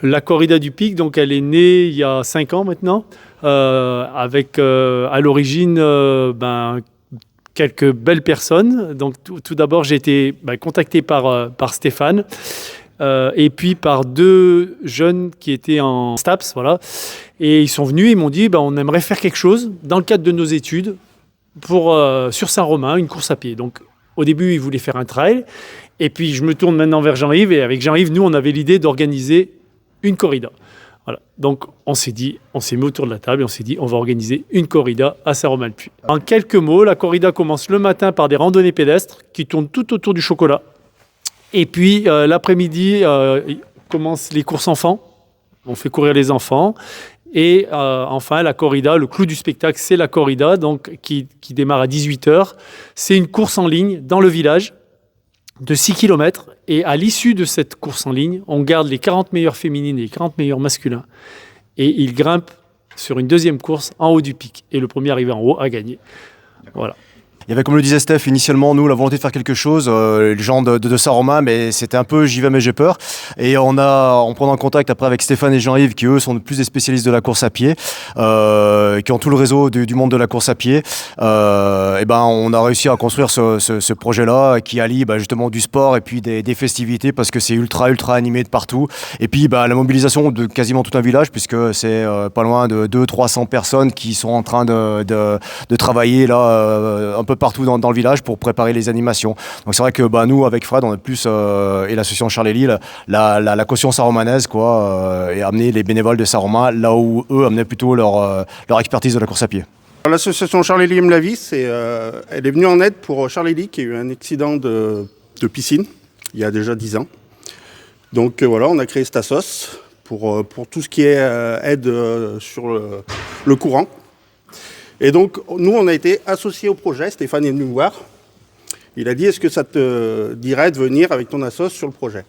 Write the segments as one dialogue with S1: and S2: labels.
S1: La corrida du Pic, donc elle est née il y a 5 ans maintenant, avec à l'origine quelques belles personnes. Donc tout d'abord, j'ai été contacté par Stéphane et puis par 2 jeunes qui étaient en STAPS, voilà. Et ils sont venus, ils m'ont dit on aimerait faire quelque chose dans le cadre de nos études sur Saint-Romain, une course à pied. Donc au début, ils voulaient faire un trail. Et puis je me tourne maintenant vers Jean-Yves, et avec Jean-Yves, nous, on avait l'idée d'organiser une corrida. Voilà. Donc on s'est mis autour de la table et on s'est dit on va organiser une corrida à Saint-Romain-le-Puy. En quelques mots, la corrida commence le matin par des randonnées pédestres qui tournent tout autour du chocolat. Et puis l'après-midi, commencent les courses enfants. On fait courir les enfants. Et enfin, la corrida, le clou du spectacle, c'est la corrida, donc, qui démarre à 18h. C'est une course en ligne dans le village de 6 km. Et à l'issue de cette course en ligne, on garde les 40 meilleures féminines et les 40 meilleurs masculins. Et ils grimpent sur une deuxième course en haut du pic. Et le premier arrivé en haut a gagné. Voilà.
S2: Il y avait, comme le disait Steph, initialement, nous, la volonté de faire quelque chose, les gens de Saint-Romain, mais c'était un peu j'y vais mais j'ai peur. Et en prenant contact après avec Stéphane et Jean-Yves, qui eux sont plus des spécialistes de la course à pied, qui ont tout le réseau du monde de la course à pied, on a réussi à construire ce projet-là qui allie justement du sport et puis des festivités, parce que c'est ultra animé de partout. Et puis la mobilisation de quasiment tout un village, puisque c'est pas loin de 200-300 personnes qui sont en train de travailler là un peu partout dans le village pour préparer les animations. Donc c'est vrai que nous, avec Fred, on a plus, et l'association Charles-Élie, la caution saint-romanaise, et amener les bénévoles de Saint-Romain là où eux amenaient plutôt leur expertise de la course à pied.
S3: L'association Charles-Élie aime la vie, elle est venue en aide pour Charles-Élie qui a eu un accident de piscine il y a déjà 10 ans. Donc on a créé cette assoce pour tout ce qui est aide sur le courant. Et donc, nous, on a été associés au projet. Stéphane est venu nous voir. Il a dit, est-ce que ça te dirait de venir avec ton assoce sur le projet ?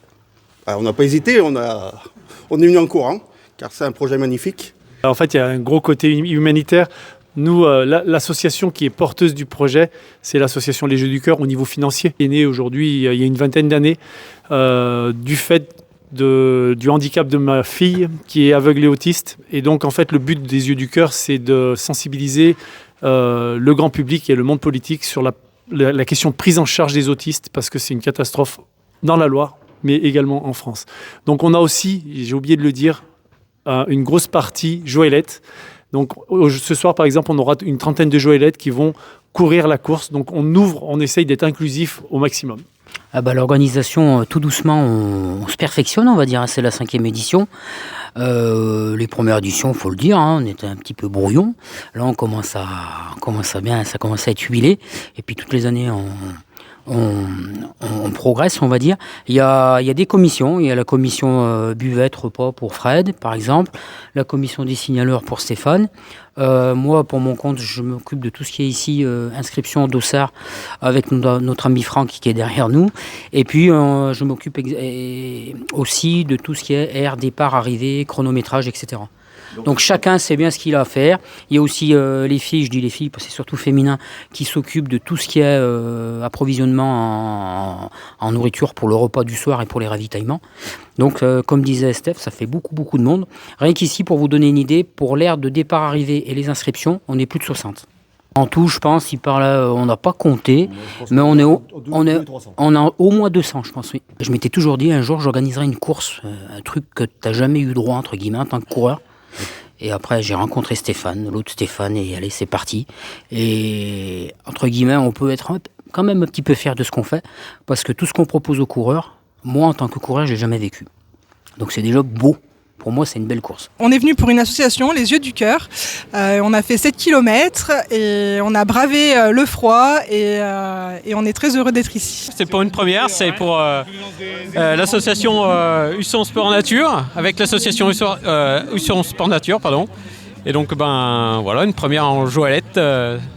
S3: Alors, on n'a pas hésité, on est venu en courant, car c'est un projet magnifique.
S1: En fait, il y a un gros côté humanitaire. Nous, l'association qui est porteuse du projet, c'est l'association Les Jeux du Cœur au niveau financier. Elle est née aujourd'hui, il y a une vingtaine d'années, du fait du handicap de ma fille qui est aveugle et autiste. Et donc, en fait, le but des Yeux du Cœur, c'est de sensibiliser le grand public et le monde politique sur la question de prise en charge des autistes, parce que c'est une catastrophe dans la Loire, mais également en France. Donc, on a aussi, j'ai oublié de le dire, une grosse partie Joëlette. Donc, ce soir, par exemple, on aura une trentaine de Joëlettes qui vont courir la course. Donc, on essaye d'être inclusif au maximum.
S4: L'organisation, tout doucement, on se perfectionne, on va dire. C'est la 5e édition. Les premières éditions, il faut le dire, on était un petit peu brouillon. Là, ça commence à être huilé. Et puis, toutes les années, on progresse, on va dire. Il y a des commissions. Il y a la commission buvette, repas pour Fred, par exemple. La commission des signaleurs pour Stéphane. Moi, pour mon compte, je m'occupe de tout ce qui est ici, inscription, dossard, avec notre ami Franck qui est derrière nous. Et puis, je m'occupe aussi de tout ce qui est air, départ, arrivée, chronométrage, etc. Donc chacun sait bien ce qu'il a à faire. Il y a aussi les filles, je dis les filles parce que c'est surtout féminin, qui s'occupent de tout ce qui est approvisionnement en nourriture pour le repas du soir et pour les ravitaillements. Donc comme disait Steph, ça fait beaucoup de monde. Rien qu'ici, pour vous donner une idée, pour l'aire de départ-arrivée et les inscriptions, on est plus de 60. En tout, je pense, on n'a pas compté, mais on a au moins 200, je pense, oui. Je m'étais toujours dit, un jour, j'organiserai une course, un truc que tu n'as jamais eu droit, entre guillemets, en tant que coureur. Et après, j'ai rencontré l'autre Stéphane, et allez, c'est parti. Et entre guillemets, on peut être quand même un petit peu fier de ce qu'on fait, parce que tout ce qu'on propose aux coureurs, moi, en tant que coureur, je l'ai jamais vécu. Donc c'est déjà beau. Pour moi, c'est une belle course.
S5: On est venu pour une association, Les Yeux du Cœur. On a fait 7 km et on a bravé le froid et on est très heureux d'être ici.
S6: C'est pour une première, c'est pour l'association Husson Sport Nature, avec l'association Husson Sport Nature, pardon. Et donc, voilà, une première en Joëlette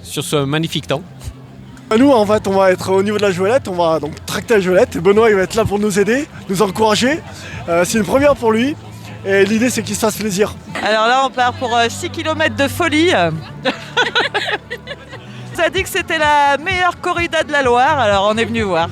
S6: sur ce magnifique temps.
S7: Nous, en fait, on va être au niveau de la Joëlette, on va donc tracter la Joëlette. Benoît, il va être là pour nous aider, nous encourager. C'est une première pour lui. Et l'idée, c'est qu'il se fasse plaisir.
S8: Alors là, on part pour 6 km de folie. Ça a dit que c'était la meilleure corrida de la Loire, alors on est venu voir.